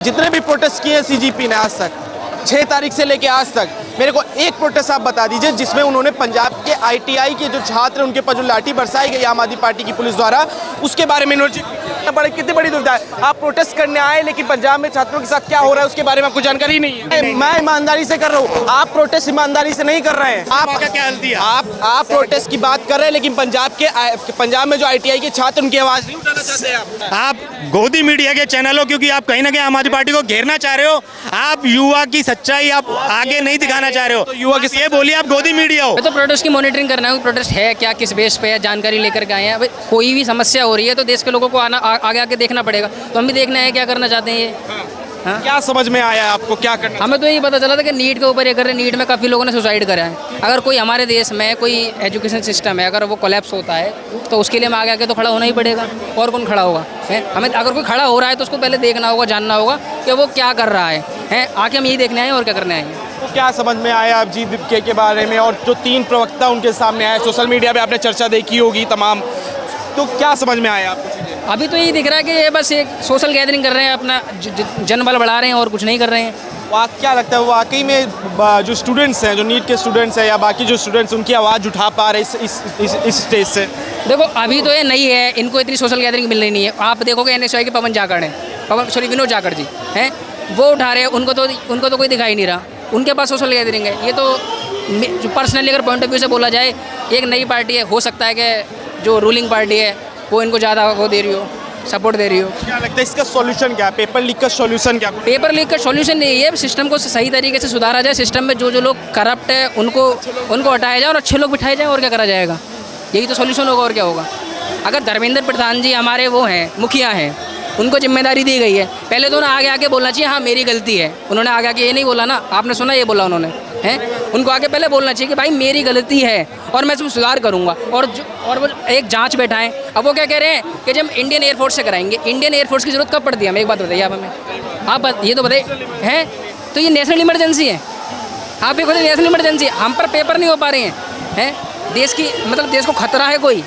जितने भी प्रोटेस्ट किए सीजीपी ने आज तक 6 तारीख से लेके आज तक, मेरे को एक प्रोटेस्ट आप बता दीजिए जिसमें उन्होंने पंजाब के आईटीआई के जो छात्र उनके पर जो लाठी बरसाई गई आम आदमी पार्टी की पुलिस द्वारा, उसके बारे में कितनी बड़ी दुविधा है। आप प्रोटेस्ट करने आए लेकिन पंजाब में छात्रों के साथ क्या हो रहा है उसके बारे में आपको जानकारी नहीं है। मैं ईमानदारी से कर रहा हूँ, आप प्रोटेस्ट ईमानदारी से नहीं कर रहे हैं। आपका क्या गलती है? आप प्रोटेस्ट की बात कर रहे हैं लेकिन पंजाब में जो आईटीआई के छात्र उनकी आवाज नहीं उठाना चाहते। आप गोदी मीडिया के चैनल हो, क्योंकि आप कहीं ना कहीं आम आदमी पार्टी को घेरना चाह रहे हो। आप युवा की सच्चाई आप आगे नहीं दिखाना चाह रहे हो। तो युवा की ये बोलिए आप गोदी मीडिया हो। मैं तो प्रोटेस्ट की मॉनिटरिंग करना है, प्रोटेस्ट है क्या, किस बेस पे है, जानकारी लेकर के आए हैं। कोई भी समस्या हो रही है तो देश के लोगों को आगे आके देखना पड़ेगा। तो हम भी देखना है क्या करना चाहते हैं ये। हाँ? क्या समझ में आया आपको, क्या करना? हमें तो यही पता चला था कि नीट के ऊपर ये कर रहे हैं। नीट में काफ़ी लोगों ने सुसाइड करा है। अगर कोई हमारे देश में कोई एजुकेशन सिस्टम है, अगर वो कोलैप्स होता है तो उसके लिए हमें आगे आके तो खड़ा होना ही पड़ेगा। और कौन खड़ा होगा? हमें अगर कोई खड़ा हो रहा है तो उसको पहले देखना होगा, जानना होगा कि वो क्या कर रहा है। आके हम यही देखने आए और क्या करने आए हैं। तो क्या समझ में आया आप जी दीपके के बारे में, और जो 3 प्रवक्ता उनके सामने आए, सोशल मीडिया पे आपने चर्चा देखी होगी तमाम, तो क्या समझ में आया आपको? अभी तो यही दिख रहा है कि ये बस एक सोशल गैदरिंग कर रहे हैं, अपना जनबल बढ़ा रहे हैं और कुछ नहीं कर रहे हैं। क्या लगता है वाकई में जो स्टूडेंट्स हैं, जो नीट के स्टूडेंट्स हैं या बाकी जो स्टूडेंट्स, उनकी आवाज़ उठा पा रहे इस स्टेज से? देखो अभी तो ये नहीं है, इनको इतनी सोशल गैदरिंग मिल रही नहीं है। आप देखोगे NSY के पवन जाखड़ हैं, विनोद जाखड़ जी हैं, वो उठा रहे हैं। उनको तो कोई दिखाई नहीं रहा, उनके पास सोशल गैदरिंग है। ये तो जो पर्सनली अगर पॉइंट ऑफ व्यू से बोला जाए, एक नई पार्टी है, हो सकता है कि जो रूलिंग पार्टी है वो इनको ज़्यादा वो दे रही हो, सपोर्ट दे रही हो। क्या लगता है इसका सॉल्यूशन क्या है? पेपर लीक का सॉल्यूशन क्या? पेपर लीक का सॉल्यूशन नहीं है, सिस्टम को सही तरीके से सुधारा जाए। सिस्टम में जो लोग करप्ट है उनको हटाया जाए और अच्छे लोग बिठाए जाए, और क्या करा जाएगा? यही तो सॉल्यूशन होगा, और क्या होगा? अगर धर्मेंद्र प्रधान जी हमारे वो हैं, मुखिया हैं, उनको जिम्मेदारी दी गई है, पहले तो उन्हें आगे आके बोलना चाहिए हाँ मेरी गलती है। उन्होंने आगे आके ये नहीं बोला ना, आपने सुना ये बोला उन्होंने हैं। उनको आगे पहले बोलना चाहिए कि भाई मेरी गलती है और मैं इसमें सुधार करूँगा, और वो एक जांच बैठाएं। अब वो क्या कह रहे हैं कि जब इंडियन एयरफोर्स से कराएंगे। इंडियन एयरफोर्स की ज़रूरत कब पड़ती है? हमें एक बात बताइए आप हमें, आप ये तो बताइए हैं। तो ये नेशनल इमरजेंसी है, आप ये बताइए नेशनल इमरजेंसी, हम पर पेपर नहीं हो पा रहे हैं। देश की मतलब देश को खतरा है कोई।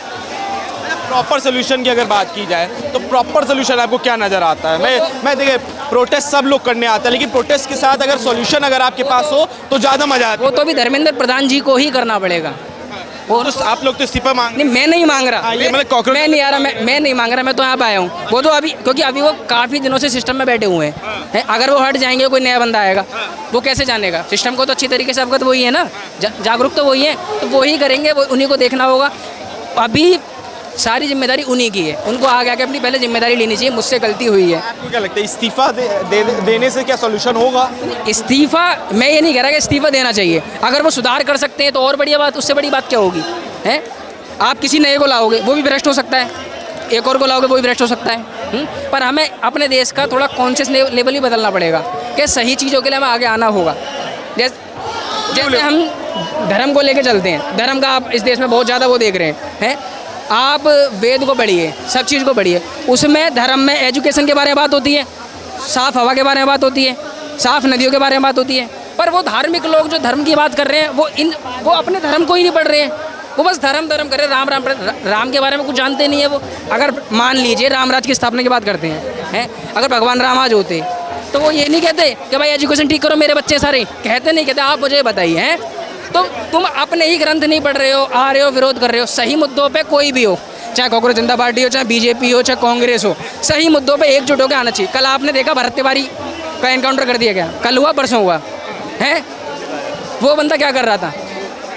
प्रॉपर सोल्यूशन की अगर बात की जाए तो प्रॉपर सोल्यूशन आपको क्या नज़र आता है? मैं देखिए, प्रोटेस्ट सब लोग करने आते हैं लेकिन प्रोटेस्ट के साथ अगर सोल्यूशन अगर आपके पास हो तो ज़्यादा मजा आता है। वो तो अभी धर्मेंद्र प्रधान जी को ही करना पड़ेगा। और आप लोग तो इस्तीफा मांग नहीं, मैं नहीं मांग रहा, ये मतलब कॉकरोच मैं नहीं आ रहा, मैं नहीं मांग रहा, मैं तो यहाँ पे आया हूँ। वो तो अभी क्योंकि अभी वो काफ़ी दिनों से सिस्टम में बैठे हुए हैं। अगर वो हट जाएंगे, कोई नया बंदा आएगा, वो कैसे जानेगा? सिस्टम को तो अच्छी तरीके से अवगत वही है ना, जागरूक तो वही है, तो वही करेंगे, वो उन्हीं को देखना होगा। अभी सारी जिम्मेदारी उन्हीं की है, उनको आगे आके अपनी पहले जिम्मेदारी लेनी चाहिए। मुझसे गलती हुई है। आपको क्या लगता है इस्तीफा देने से क्या सोल्यूशन होगा? इस्तीफा, मैं ये नहीं कह रहा कि इस्तीफा देना चाहिए। अगर वो सुधार कर सकते हैं तो और बढ़िया बात, उससे बड़ी बात क्या होगी? हैं, आप किसी नए को लाओगे वो भी भ्रष्ट हो सकता है, एक और को लाओगे वो भी भ्रष्ट हो सकता है। पर हमें अपने देश का थोड़ा कॉन्शियस लेवल ही बदलना पड़ेगा कि सही चीज़ों के लिए हमें आगे आना होगा। जैसे हम धर्म को लेकर चलते हैं, धर्म का आप इस देश में बहुत ज़्यादा वो देख रहे हैं। आप वेद को पढ़िए, सब चीज़ को पढ़िए, उसमें धर्म में एजुकेशन के बारे में बात होती है, साफ़ हवा के बारे में बात होती है, साफ़ नदियों के बारे में बात होती है। पर वो धार्मिक लोग जो धर्म की बात कर रहे हैं वो अपने धर्म को ही नहीं पढ़ रहे हैं। वो बस धर्म कर रहे हैं, राम के बारे में कुछ जानते नहीं है वो। अगर मान लीजिए रामराज की स्थापना की बात करते हैं, अगर भगवान राम आज होते तो वो ये नहीं कहते कि भाई एजुकेशन ठीक करो मेरे बच्चे सारे, कहते नहीं, कहते आप मुझे बताइए हैं। तो तुम अपने ही ग्रंथ नहीं पढ़ रहे हो, आ रहे हो विरोध कर रहे हो। सही मुद्दों पे कोई भी हो, चाहे कांग्रेस जनता पार्टी हो, चाहे बीजेपी हो, चाहे कांग्रेस हो, सही मुद्दों पे एकजुट होकर आना चाहिए। कल आपने देखा भरत तिवारी का एनकाउंटर कर दिया गया, कल हुआ परसों हुआ है। वो बंदा क्या कर रहा था?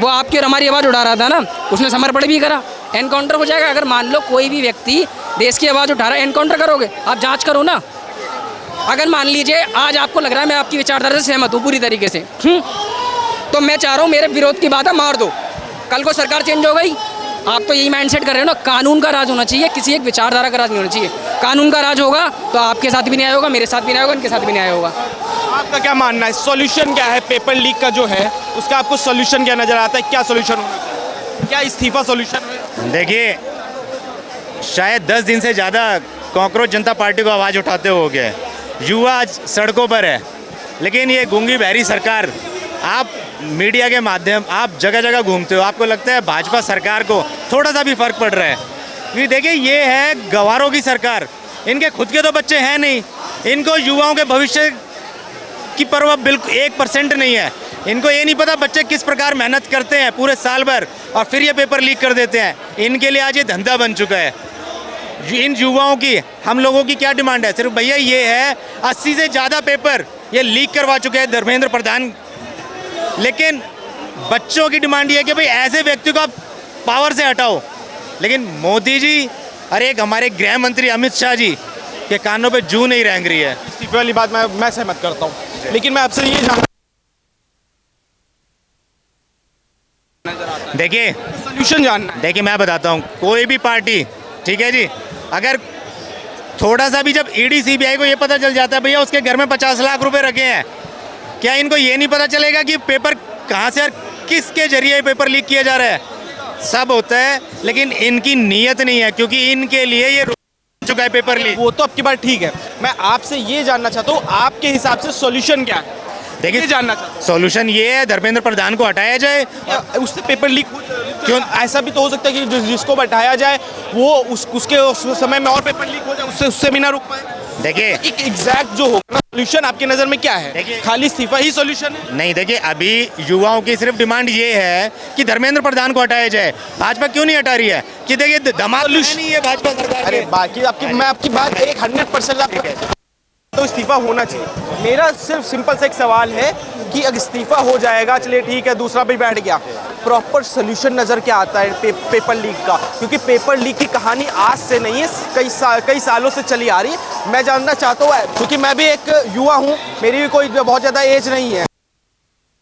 वो आपकी और हमारी आवाज़ उठा रहा था ना, उसने समर्पण भी करा। एनकाउंटर हो जाएगा। अगर मान लो कोई भी व्यक्ति देश की आवाज़ उठा रहा है, एनकाउंटर करोगे? आप जाँच करो ना। अगर मान लीजिए आज आपको लग रहा है मैं आपकी विचारधारा से सहमत हूँ पूरी तरीके से, तो मैं चाह रहा हूँ मेरे विरोध की बात है, मार दो। कल को सरकार चेंज हो गई, आप तो यही माइंडसेट कर रहे हो ना। कानून का राज होना चाहिए, किसी एक विचारधारा का राज नहीं होना चाहिए। कानून का राज होगा तो आपके साथ भी न्याय होगा, मेरे साथ भी न्याय होगा, इनके साथ भी न्याय होगा। आपका क्या मानना है, सॉल्यूशन क्या है? पेपर लीक का जो है उसका आपको सॉल्यूशन क्या नज़र आता है? क्या सॉल्यूशन होना चाहिए? क्या इस्तीफा सॉल्यूशन है? देखिए, शायद 10 दिन से ज़्यादा कांग्रेस जनता पार्टी को आवाज़ उठाते हो गए, युवा आज सड़कों पर है, लेकिन ये गूंगी बहरी सरकार, आप मीडिया के माध्यम आप जगह जगह घूमते हो, आपको लगता है भाजपा सरकार को थोड़ा सा भी फर्क पड़ रहा है? क्योंकि देखिए, ये है गवारों की सरकार, इनके खुद के तो बच्चे हैं नहीं, इनको युवाओं के भविष्य की परवाह बिल्कुल 1% नहीं है। इनको ये नहीं पता बच्चे किस प्रकार मेहनत करते हैं पूरे साल भर और फिर ये पेपर लीक कर देते हैं। इनके लिए आज ये धंधा बन चुका है। इन युवाओं की हम लोगों की क्या डिमांड है? सिर्फ भैया ये है 80 से ज़्यादा पेपर ये लीक करवा चुके हैं धर्मेंद्र प्रधान। लेकिन बच्चों की डिमांड ये है कि भाई ऐसे व्यक्ति को आप पावर से हटाओ। लेकिन मोदी जी और एक हमारे गृह मंत्री अमित शाह जी के कानों पे जू नहीं रेंग रही है। इस्तीफे वाली बात मैं सहमत करता हूँ, लेकिन मैं आपसे ये जानना, देखिए सोल्यूशन जानना है। देखिए मैं बताता हूँ, कोई भी पार्टी, ठीक है जी, अगर थोड़ा सा भी जब ईडी सीबीआई को ये पता चल जाता है भैया उसके घर में 50 लाख रुपए रखे हैं, क्या इनको ये नहीं पता चलेगा कि पेपर कहाँ से और किसके जरिए पेपर लीक किया जा रहा है? सब होता है, लेकिन इनकी नीयत नहीं है, क्योंकि इनके लिए ये चुका है पेपर लीक। वो तो आपकी बात ठीक है, मैं आपसे ये जानना चाहता हूँ आपके हिसाब से सोल्यूशन क्या है? देखिए जानना चाहता सॉल्यूशन ये है धर्मेंद्र प्रधान को हटाया जाए। हूँ उससे पेपर लीक क्यों? ऐसा भी तो हो सकता है कि जिसको हटाया जाए वो उसके उस समय में और पेपर लीक हो जाए, उससे भी ना रुक पाए। देखिए एक एग्जैक्ट जो होगा सोल्यूशन आपकी नज़र में क्या है? देखिए, खाली इस्तीफा ही सोल्यूशन है? नहीं, देखिए अभी युवाओं की सिर्फ डिमांड ये है कि धर्मेंद्र प्रधान को हटाया जाए। भाजपा क्यों नहीं हटा रही है? कि देखिए धमाल नहीं है भाजपा सरकार। अरे बाकी आपकी मैं आपकी बात 100% तो इस्तीफा होना चाहिए। मेरा सिर्फ सिंपल सा एक सवाल है कि अगर इस्तीफा हो जाएगा चलिए ठीक है, दूसरा भी बैठ गया, प्रॉपर सोल्यूशन नज़र क्या आता है पेपर लीक का? क्योंकि पेपर लीक की कहानी आज से नहीं है, कई सालों से चली आ रही है। मैं जानना चाहता हूँ, क्योंकि मैं भी एक युवा हूँ, मेरी भी कोई बहुत ज़्यादा एज नहीं है,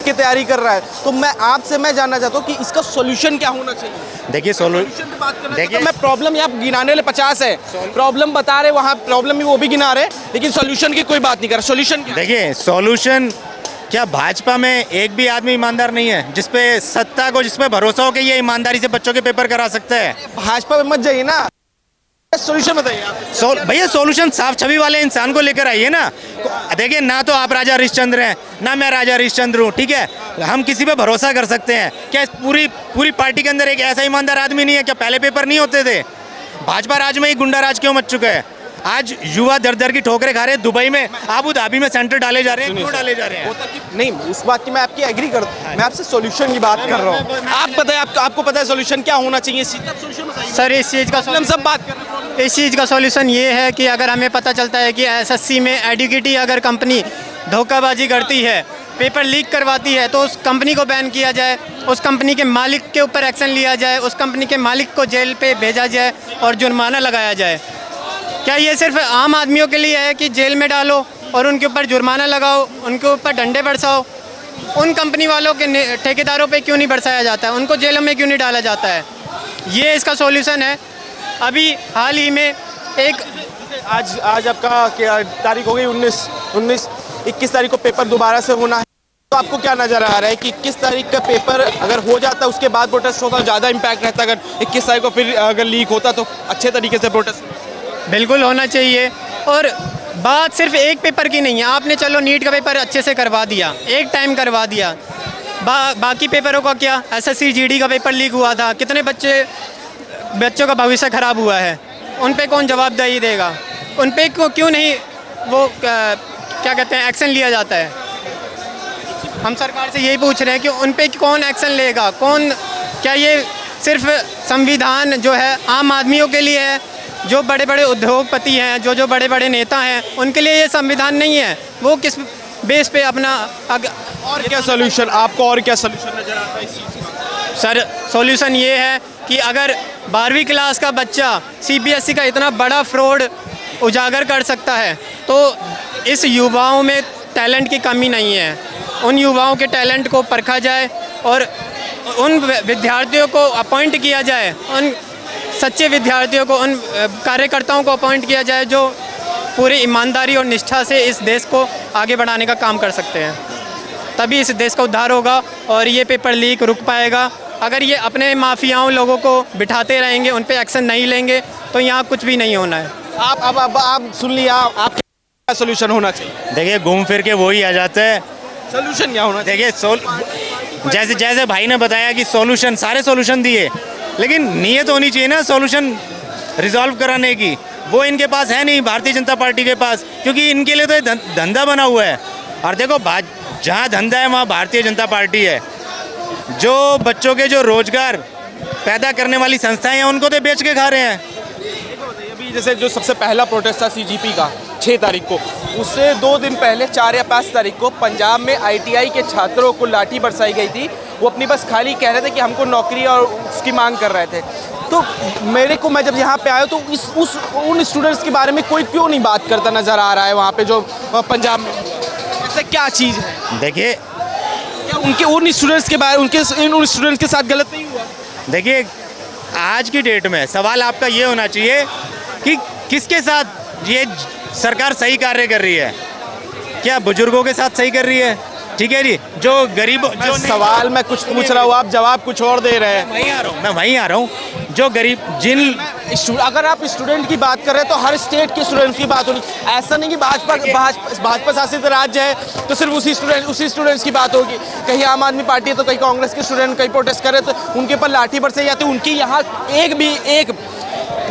की तैयारी कर रहा है, तो मैं जानना चाहता हूँ कि इसका सोल्यूशन क्या होना चाहिए? देखिए सोल्यूशन की बात करना देखिए मैं प्रॉब्लम यहाँ गिनाने वाले 50 है, प्रॉब्लम बता रहे, वहाँ प्रॉब्लम भी वो भी गिना रहे, लेकिन सोल्यूशन की कोई बात नहीं कर रहा। सोल्यूशन क्या? देखिए सॉल्यूशन क्या, भाजपा में एक भी आदमी ईमानदार नहीं है जिसपे सत्ता को जिसपे भरोसा हो कि ये ईमानदारी से बच्चों के पेपर करा सकता है। भाजपा में मत जाइए ना, सोल्यूशन बताइए आप। भैया सॉल्यूशन साफ छवि वाले इंसान को लेकर आइए ना। देखिए ना तो आप राजा हरिश्चंद्र हैं ना मैं राजा हरिश्चंद्र हूँ, ठीक है? हम किसी पे भरोसा कर सकते हैं क्या? इस पूरी पार्टी के अंदर एक ऐसा ईमानदार आदमी नहीं है क्या? पहले पेपर नहीं होते थे? भाजपा राज में ही गुंडा राज क्यों मच चुका है? आज युवा दर दर की ठोकरें खा रहे हैं। दुबई में, आबू धाबी में सेंटर डाले जा रहे हैं, क्यों डाले जा रहे हैं? नहीं, उस बात की मैं आपकी एग्री करता हूँ, मैं आपसे सोल्यूशन की बात कर रहा हूँ। आप बताइए, आपको पता है सोल्यूशन क्या होना चाहिए? सर इस चीज़ का हम सब बात कर रहे हैं। इस चीज़ का सॉल्यूशन ये है कि अगर हमें पता चलता है कि एसएससी में एडुकेटी अगर कंपनी धोखाबाजी करती है, पेपर लीक करवाती है, तो उस कंपनी को बैन किया जाए, उस कंपनी के मालिक के ऊपर एक्शन लिया जाए, उस कंपनी के मालिक को जेल पे भेजा जाए और जुर्माना लगाया जाए। क्या ये सिर्फ आम आदमियों के लिए है कि जेल में डालो और उनके ऊपर जुर्माना लगाओ, उनके ऊपर डंडे बरसाओ? उन कंपनी वालों के ठेकेदारों पे क्यों नहीं बरसाया जाता है? उनको जेलों में क्यों नहीं डाला जाता है? ये इसका सॉल्यूशन है। अभी हाल ही में एक आज आपका क्या तारीख हो गई? 21 तारीख को पेपर दोबारा से होना है, तो आपको क्या नज़र आ रहा है कि 21 तारीख का पेपर अगर हो जाता उसके बाद प्रोटेस्ट होता ज़्यादा इम्पैक्ट रहता? अगर 21 तारीख को फिर अगर लीक होता तो अच्छे तरीके से प्रोटेस्ट बिल्कुल होना चाहिए। और बात सिर्फ एक पेपर की नहीं है। आपने चलो नीट का पेपर अच्छे से करवा दिया, एक टाइम करवा दिया, बाकी पेपरों का क्या? एसएससी जीडी का पेपर लीक हुआ था, कितने बच्चों का भविष्य खराब हुआ है, उन पे कौन जवाबदेही देगा? उन पे क्यों नहीं वो क्या कहते हैं एक्शन लिया जाता है? हम सरकार से यही पूछ रहे हैं कि उन पे कौन एक्शन लेगा? क्या ये सिर्फ संविधान जो है आम आदमियों के लिए है? जो बड़े बड़े उद्योगपति हैं, जो बड़े बड़े नेता हैं, उनके लिए ये संविधान नहीं है। वो किस बेस पे अपना और क्या सोल्यूशन आपको, और क्या सोल्यूशन नजर आता है इस चीज़ का? सर सॉल्यूशन ये है कि अगर 12वीं क्लास का बच्चा सीबीएसई का इतना बड़ा फ्रॉड उजागर कर सकता है, तो इस युवाओं में टैलेंट की कमी नहीं है। उन युवाओं के टैलेंट को परखा जाए और उन विद्यार्थियों को अपॉइंट किया जाए, उन सच्चे विद्यार्थियों को, उन कार्यकर्ताओं को अपॉइंट किया जाए जो पूरी ईमानदारी और निष्ठा से इस देश को आगे बढ़ाने का काम कर सकते हैं। तभी इस देश का उद्धार होगा और ये पेपर लीक रुक पाएगा। अगर ये अपने माफियाओं लोगों को बिठाते रहेंगे, उन पे एक्शन नहीं लेंगे, तो यहाँ कुछ भी नहीं होना है। आप सुन लिया, आप क्या सोल्यूशन होना चाहिए? देखिए घूम फिर के वही आ जाता है। सोल्यूशन क्या होना चाहिए? देखिए जैसे भाई ने बताया कि सारे सोल्यूशन दिए, लेकिन नीयत होनी चाहिए ना सोल्यूशन रिजॉल्व कराने की। वो इनके पास है नहीं, भारतीय जनता पार्टी के पास, क्योंकि इनके लिए तो ये धंधा बना हुआ है। और देखो जहाँ धंधा है वहाँ भारतीय जनता पार्टी है। जो बच्चों के जो रोजगार पैदा करने वाली संस्थाएं हैं उनको तो बेच के खा रहे हैं। अभी जैसे जो सबसे पहला प्रोटेस्ट था सीजीपी का 6 तारीख को, उससे 2 दिन पहले 4 या 5 तारीख को पंजाब में आईटीआई के छात्रों को लाठी बरसाई गई थी। वो अपनी बस खाली कह रहे थे कि हमको नौकरी और उसकी मांग कर रहे थे। तो मैं जब यहाँ पे आया तो उन स्टूडेंट्स के बारे में कोई क्यों नहीं बात करता नज़र आ रहा है वहाँ पे जो पंजाब में? ऐसा क्या चीज़ है? देखिए, क्या उनके उन स्टूडेंट्स के बारे उन स्टूडेंट्स के साथ गलत नहीं हुआ? देखिए, आज की डेट में सवाल आपका ये होना चाहिए कि किसके साथ ये सरकार सही कार्य कर रही है। क्या बुजुर्गों के साथ सही कर रही है? ठीक है जी, जो गरीब जो सवाल मैं कुछ पूछ रहा हूँ, आप जवाब कुछ और दे रहे हैं। मैं वहीं आ रहा हूँ। जो गरीब अगर आप स्टूडेंट की बात कर रहे हैं तो हर स्टेट के स्टूडेंट्स की बात होनी। ऐसा नहीं कि भाजपा शासित राज्य है तो सिर्फ उसी स्टूडेंट्स की बात होगी। कहीं आम आदमी पार्टी है तो कहीं कांग्रेस के स्टूडेंट कहीं प्रोटेस्ट करे तो उनके ऊपर लाठी बरसाई जाती है। उनकी यहाँ एक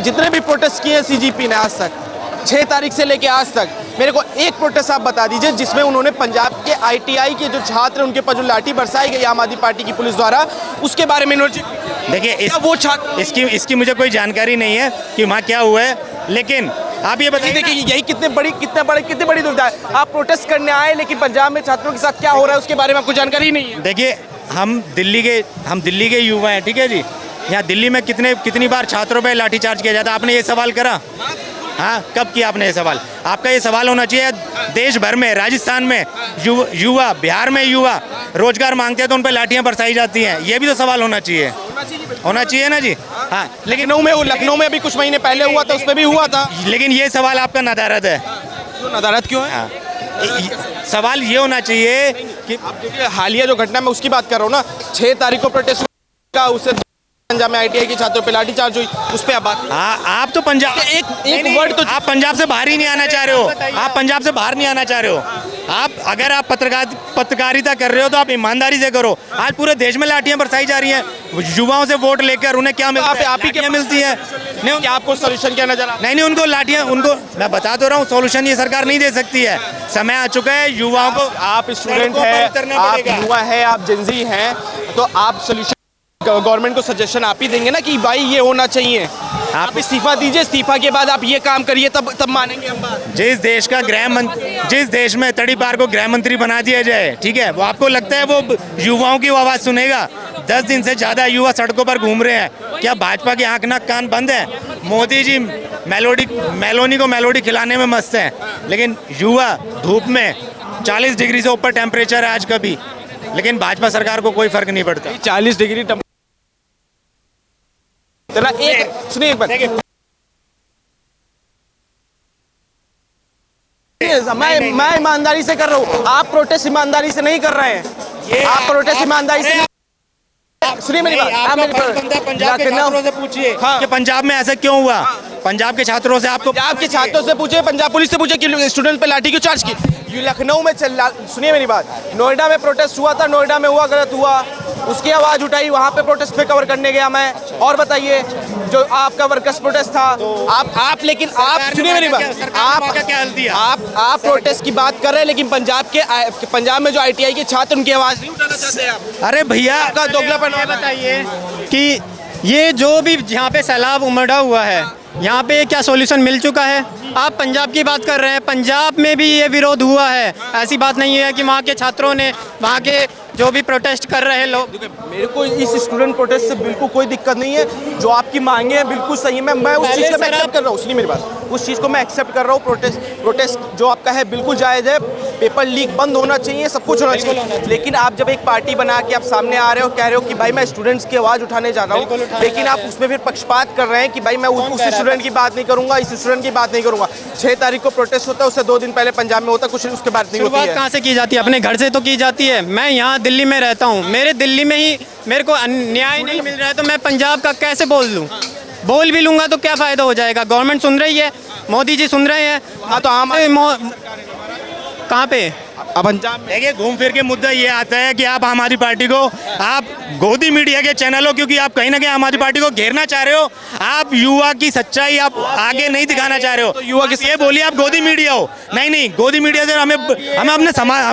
जितने भी प्रोटेस्ट किए सीजीपी ने आज तक 6 तारीख से लेके आज तक, मेरे को एक प्रोटेस्ट आप बता दीजिए जिसमें उन्होंने पंजाब के आईटीआई के जो छात्र उनके ऊपर जो लाठी बरसाई गई आम आदमी पार्टी की पुलिस द्वारा, उसके बारे में देखिए वो छात्र इसकी मुझे कोई जानकारी नहीं है कि वहाँ क्या हुआ है, लेकिन आप ये बताइए देखिए यही कितनी बड़ी दुविधा है। आप प्रोटेस्ट करने आए लेकिन पंजाब में छात्रों के साथ क्या हो रहा है उसके बारे में आपको जानकारी नहीं है। देखिए, हम दिल्ली के युवा हैं, ठीक है जी। यहाँ दिल्ली में कितनी बार छात्रों पे लाठीचार्ज किया जाता है? आपने ये सवाल करा? हाँ, कब किया आपने ये सवाल? आपका ये सवाल होना चाहिए देश भर में, राजस्थान में युवा, बिहार में युवा रोजगार मांगते हैं तो उन पर लाठियाँ बरसाई जाती हैं। ये भी तो सवाल होना चाहिए ना जी। हाँ, लेकिन लखनऊ में अभी कुछ महीने पहले हुआ था, उसमें भी हुआ था। लेकिन ये सवाल आपका नदारद है। नदारद क्यों है? हाँ, सवाल ये होना चाहिए कि आप देखिए हालिया जो घटना मैं उसकी बात कर रहा हूँ ना, 6 तारीख को प्रोटेस्ट का, उससे पंजाब में आईटीआई के छात्रों पे लाठीचार्ज हुई, उस पे आप बात। हाँ, आप तो पंजाब एक वर्ड तो आप पंजाब से बाहर ही नहीं आना चाह रहे हो। आप पंजाब से बाहर नहीं आना चाह रहे हो। अगर आप पत्रकारिता कर रहे हो तो आप ईमानदारी से करो। आज पूरे देश में लाठियां बरसाई जा रही हैं युवाओं से वोट लेकर। उन्हें क्या मिलता है? आप ही क्या मिलती है? नहीं, क्या आपको सोल्यूशन क्या नजर? नहीं, उनको लाठियां, उनको मैं बता तो रहा हूँ, सोल्यूशन ये सरकार नहीं दे सकती है। समय आ चुका है युवाओं को। आप स्टूडेंट हैं, आप युवा है, आप जेनजी हैं, तो आप सोल्यूशन गवर्नमेंट को सजेशन आप ही देंगे ना कि भाई ये होना चाहिए। आप इस्तीफा दीजिए, इस्तीफा के बाद आप ये काम करिए, तब मानेंगे हम बात। जिस देश में तड़ीपार को गृह मंत्री बना दिया जाए, ठीक है, वो आपको लगता है वो युवाओं की आवाज़ सुनेगा? 10 दिन से ज़्यादा युवा सड़कों पर घूम रहे हैं। क्या भाजपा के आँख नाक कान बंद है? मोदी जी मेलोनी को मेलोडी खिलाने में मस्त है, लेकिन युवा धूप में 40 डिग्री से ऊपर टेम्परेचर है आज का भी, लेकिन भाजपा सरकार को कोई फर्क नहीं पड़ता। 40 डिग्री सुनिए एक बार, मैं ईमानदारी से कर रहा हूँ, आप प्रोटेस्ट ईमानदारी से नहीं कर रहे हैं। आप प्रोटेस्ट ईमानदारी से सुनिए मेरी बात। आप पंजाब के छात्रों से पूछिए कि पंजाब में ऐसा क्यों हुआ। पंजाब के छात्रों से पंजाब के छात्रों से पूछिए, पंजाब पुलिस से पूछिए कि स्टूडेंट पे लाठी क्यों चार्ज की। लखनऊ में सुनिए मेरी बात, नोएडा में प्रोटेस्ट हुआ था, नोएडा में हुआ, गलत हुआ, उसकी आवाज़ उठाई, वहाँ पे प्रोटेस्ट पे कवर करने गया मैं। और बताइए, जो आपका वर्कर्स प्रोटेस्ट था, आप लेकिन आप सुनिए मेरी बात, आप प्रोटेस्ट की बात कर रहे हैं, लेकिन पंजाब में जो आईटीआई के छात्र, उनकी आवाज़ नहीं उठाना चाहते आप। अरे भैया, आपका दोगलापन। बताइए कि ये जो भी यहाँ पे सैलाब उमड़ा हुआ है, यहाँ पे क्या सॉल्यूशन मिल चुका है? आप पंजाब की बात कर रहे हैं, पंजाब में भी ये विरोध हुआ है। ऐसी बात नहीं है कि वहाँ के छात्रों ने, वहाँ के जो भी प्रोटेस्ट कर रहे हैं लोग, मेरे को इस स्टूडेंट प्रोटेस्ट से बिल्कुल कोई दिक्कत नहीं है। जो आपकी मांगे हैं बिल्कुल सही है, मैं उस चीज़ को मैं एक्सेप्ट कर रहा हूँ। सुनिए मेरी बात, उस चीज़ को मैं एक्सेप्ट कर रहा हूँ। प्रोटेस्ट जो आपका है बिल्कुल जायज़ है, पेपर लीक बंद होना चाहिए, सब कुछ होना चाहिए। लेकिन आप जब एक पार्टी बना के आप सामने आ रहे हो, कह रहे हो कि भाई मैं स्टूडेंट्स की आवाज़ उठाने जा रहा हूँ, लेकिन आप उसमें फिर पक्षपात कर रहे हैं कि भाई मैं उस स्टूडेंट की बात नहीं करूँगा, इस स्टूडेंट की बात नहीं करूँगा। 6 तारीख को प्रोटेस्ट होता है, उससे 2 दिन पहले पंजाब में होता है, कुछ उसके बाद नहीं होती है। कहाँ से की जाती है? अपने घर से तो की जाती है। मैं यहाँ दिल्ली में रहता हूँ, मेरे दिल्ली में ही मेरे को न्याय नहीं मिल रहा है, तो मैं पंजाब का कैसे बोल लूँ? बोल भी लूँगा तो क्या फ़ायदा हो जाएगा? गवर्नमेंट सुन रही है, मोदी जी सुन रहे हैं। हाँ, तो आम कहाँ पे? अब पंजाब में देखिए, घूम फिर के मुद्दा ये आता है कि आप आम आदमी पार्टी को आप गोदी मीडिया के चैनल हो, क्योंकि आप कहीं ना कहीं आम आदमी पार्टी को घेरना चाह रहे हो। आप युवा की सच्चाई आप आगे नहीं दिखाना चाह रहे हो। तो युवा की ये बोलिए आप गोदी मीडिया हो। नहीं, गोदी मीडिया से हमें अपने समाज